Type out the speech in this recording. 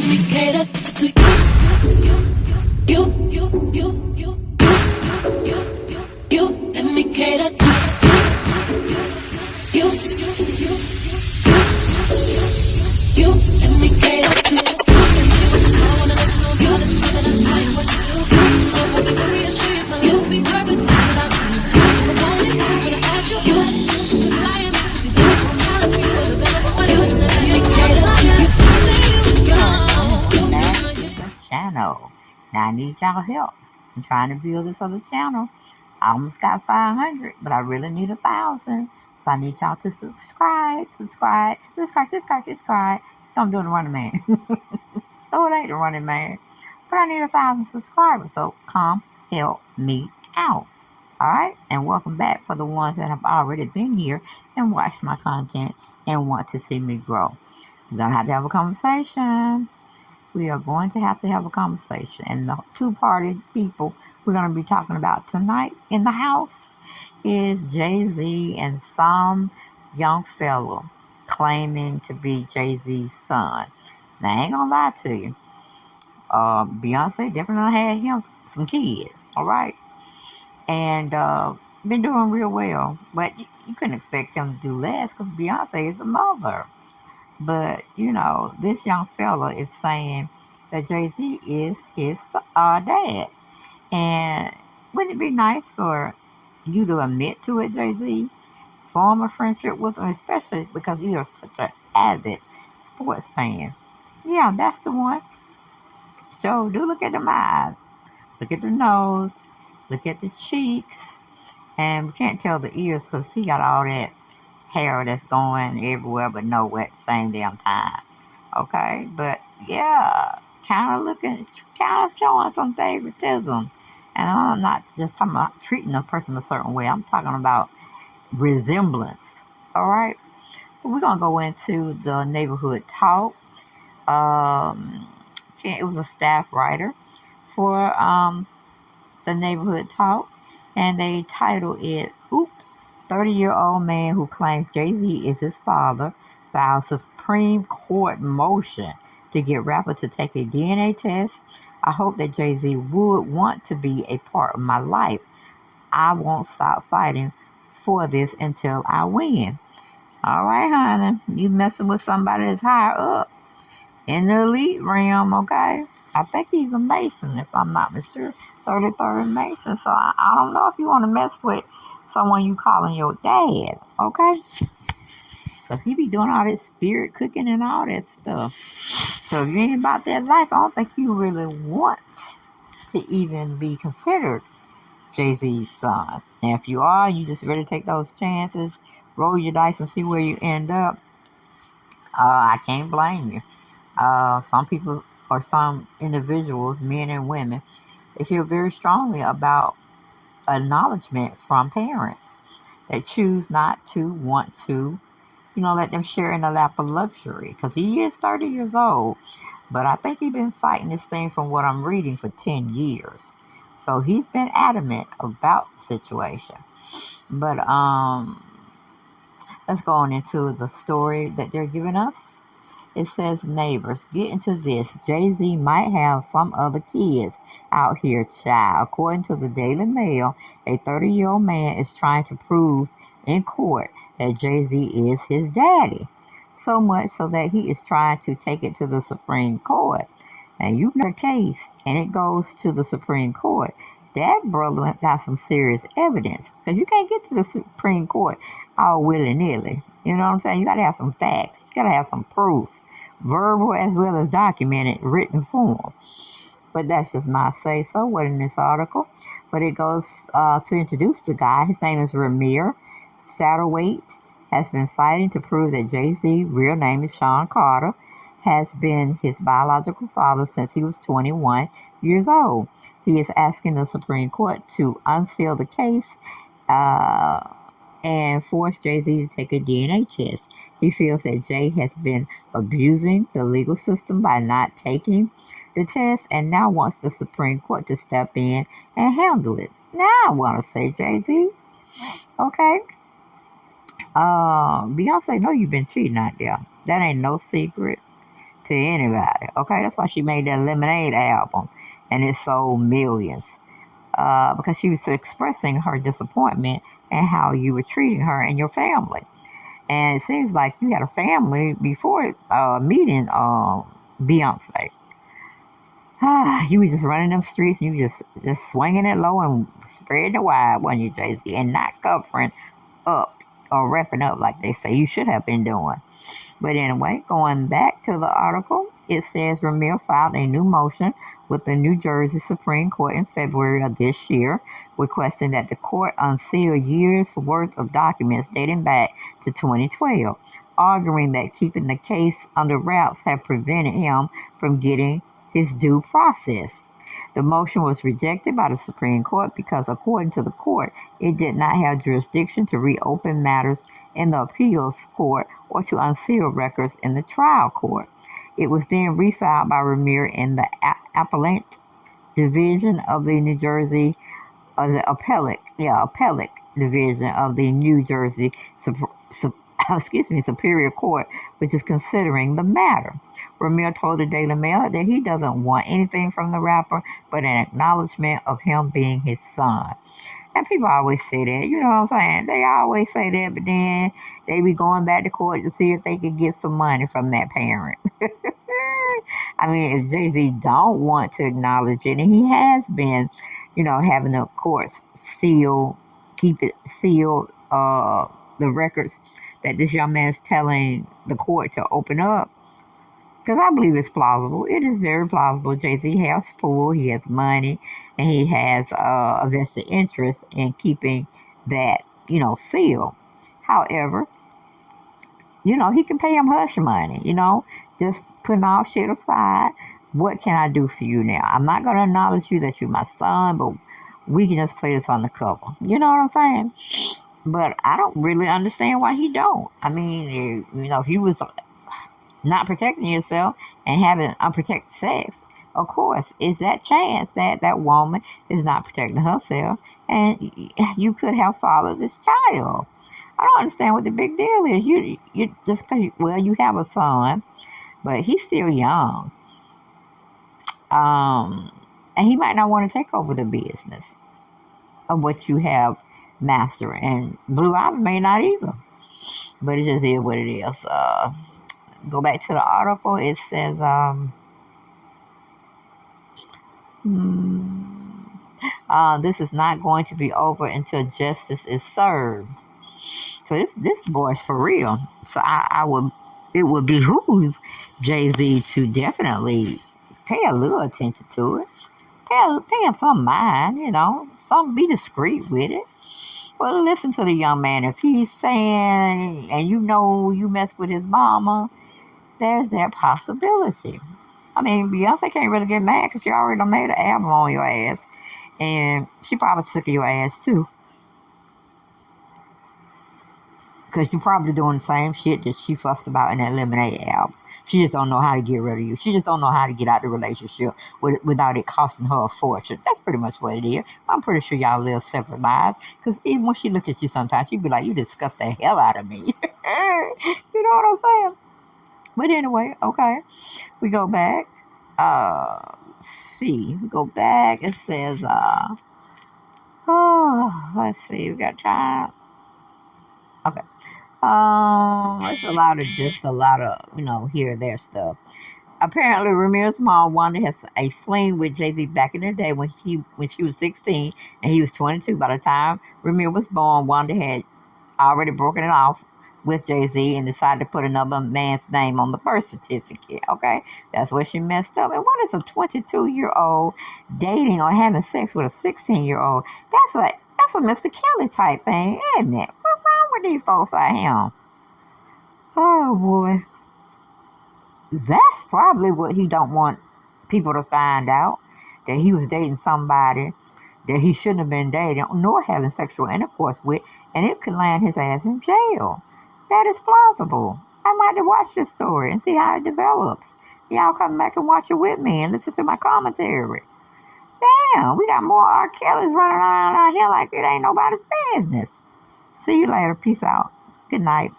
me cater to you. Let me cater to you. Let me cater to you. I wanna let you know, girl, that you know that I like what you do. So if I be very assured, my life will be purpose without you. If I want it, I'm gonna ask you. Cause I am to be there. Challenge me for the better for you. Let me cater to you. The channel. Now I need y'all help. I'm trying to build this other channel. I almost got 500, but I really need 1,000. So I need y'all to subscribe. So I'm doing the running man. No, it ain't the running man. But I need 1,000 subscribers. So come help me out. All right? And welcome back for the ones that have already been here and watched my content and want to see me grow. We're going to have a conversation. We are going to have a conversation. And the two-party people we're going to be talking about tonight in the house is Jay-Z and some young fellow claiming to be Jay-Z's son. Now, I ain't going to lie to you. Beyonce definitely had him some kids, all right? And been doing real well. But you couldn't expect him to do less because Beyonce is the mother. But, you know, this young fella is saying that Jay-Z is his dad. And wouldn't it be nice for you to admit to it, Jay-Z? Form a friendship with him, especially because you are such an avid sports fan. Yeah, that's the one. So do look at the eyes. Look at the nose. Look at the cheeks. And we can't tell the ears because he got all that hair that's going everywhere but nowhere at the same damn time. Okay? But yeah, kind of showing some favoritism. And I'm not just talking about treating a person a certain way. I'm talking about resemblance. All right? But we're going to go into the neighborhood talk. It was a staff writer for the neighborhood talk. And they titled it, Oop, 30-year-old man who claims Jay-Z is his father files Supreme Court motion to get rapper to take a DNA test. I hope that Jay-Z would want to be a part of my life. I won't stop fighting for this until I win. All right, honey. You messing with somebody that's higher up in the elite realm, okay? I think he's a Mason, if I'm not mistaken. 33rd Mason. So I don't know if you want to mess with someone you calling your dad, okay? Because he be doing all this spirit cooking and all that stuff. So if you ain't about that life, I don't think you really want to even be considered Jay-Z's son. And if you are, you just ready to take those chances, roll your dice and see where you end up. I can't blame you. Some people or some individuals, men and women, they feel very strongly about acknowledgement from parents. They choose not to want to, let them share in the lap of luxury. Because he is 30 years old. But I think he's been fighting this thing from what I'm reading for 10 years. So he's been adamant about the situation. But let's go on into the story that they're giving us. It says, neighbors, get into this. Jay-Z might have some other kids out here, child. According to the Daily Mail, a 30-year-old man is trying to prove in court that Jay-Z is his daddy. So much so that he is trying to take it to the Supreme Court. Now, you know the case, and it goes to the Supreme Court. That brother got some serious evidence. Because you can't get to the Supreme Court all willy-nilly. You know what I'm saying? You got to have some facts. You got to have some proof. Verbal as well as documented written form. But that's just my say-so. What in this article? But it goes to introduce the guy. His name is Rymir. Satterwhite has been fighting to prove that Jay-Z, real name is Sean Carter, has been his biological father since he was 21 years old. He is asking the Supreme Court to unseal the case and force Jay-Z to take a DNA test. He feels that Jay has been abusing the legal system by not taking the test and now wants the Supreme Court to step in and handle it. Now I want to say, Jay-Z, okay? Beyonce know you've been cheating out there. That ain't no secret to anybody. Okay, that's why she made that Lemonade album, and it sold millions. Because she was expressing her disappointment and how you were treating her and your family. And it seems like you had a family before meeting Beyonce. You were just running them streets and you just swinging it low and spreading it wide, wasn't you, Jay-Z? And not covering up or wrapping up like they say you should have been doing. But anyway, going back to the article, it says Rymir filed a new motion with the New Jersey Supreme Court in February of this year, requesting that the court unseal years' worth of documents dating back to 2012, arguing that keeping the case under wraps had prevented him from getting his due process. The motion was rejected by the Supreme Court because, according to the court, it did not have jurisdiction to reopen matters in the appeals court or to unseal records in the trial court. It was then refiled by Rymir in the appellate division of the New Jersey, appellate division of the New Jersey Superior Court, which is considering the matter. Rymir told the Daily Mail that he doesn't want anything from the rapper but an acknowledgement of him being his son. And people always say that, you know what I'm saying? They always say that, but then they be going back to court to see if they could get some money from that parent. I mean, if Jay-Z don't want to acknowledge it, and he has been, having the courts keep it sealed, the records that this young man is telling the court to open up, because I believe it's plausible. It is very plausible. Jay-Z has pull, he has money, and he has a vested interest in keeping that, sealed. However, he can pay him hush money, just putting all shit aside. What can I do for you now? I'm not going to acknowledge you that you're my son, but we can just play this on the cover. You know what I'm saying? But I don't really understand why he don't. I mean, if you was not protecting yourself and having unprotected sex, of course, it's that chance that that woman is not protecting herself, and you could have fathered this child. I don't understand what the big deal is. You just because you have a son, but he's still young, and he might not want to take over the business of what you have master, and Blue Ivy may not either. But it just is what it is. Go back to the article. It says, this is not going to be over until justice is served. So this boy's for real. So it would behoove Jay-Z to definitely pay a little attention to it. Pay him some mind, be discreet with it. Well, listen to the young man. If he's saying, and you mess with his mama, there's that possibility. I mean, Beyonce can't really get mad because she already made an album on your ass. And she probably sick of your ass, too. Because you're probably doing the same shit that she fussed about in that Lemonade album. She just don't know how to get rid of you. She just don't know how to get out the relationship without it costing her a fortune. That's pretty much what it is. I'm pretty sure y'all live separate lives. Because even when she look at you sometimes, she be like, you disgust the hell out of me. You know what I'm saying? But anyway, okay. We go back. We go back. It says, let's see. We got time. Okay. It's a lot of here or there stuff. Apparently, Rymir's mom Wanda has a fling with Jay-Z back in the day when she was 16 and he was 22. By the time Rymir was born, Wanda had already broken it off with Jay-Z and decided to put another man's name on the birth certificate. Okay, that's where she messed up. And what is a 22-year-old dating or having sex with a 16-year-old? That's a Mr. Kelly type thing, isn't it? What's wrong with these folks out here? Oh boy, that's probably what he don't want people to find out, that he was dating somebody that he shouldn't have been dating nor having sexual intercourse with, and it could land his ass in jail. That is plausible. I might have to watch this story and see how it develops. Y'all come back and watch it with me and listen to my commentary. Damn, we got more R. Kellys running around out here like it ain't nobody's business. See you later. Peace out. Good night.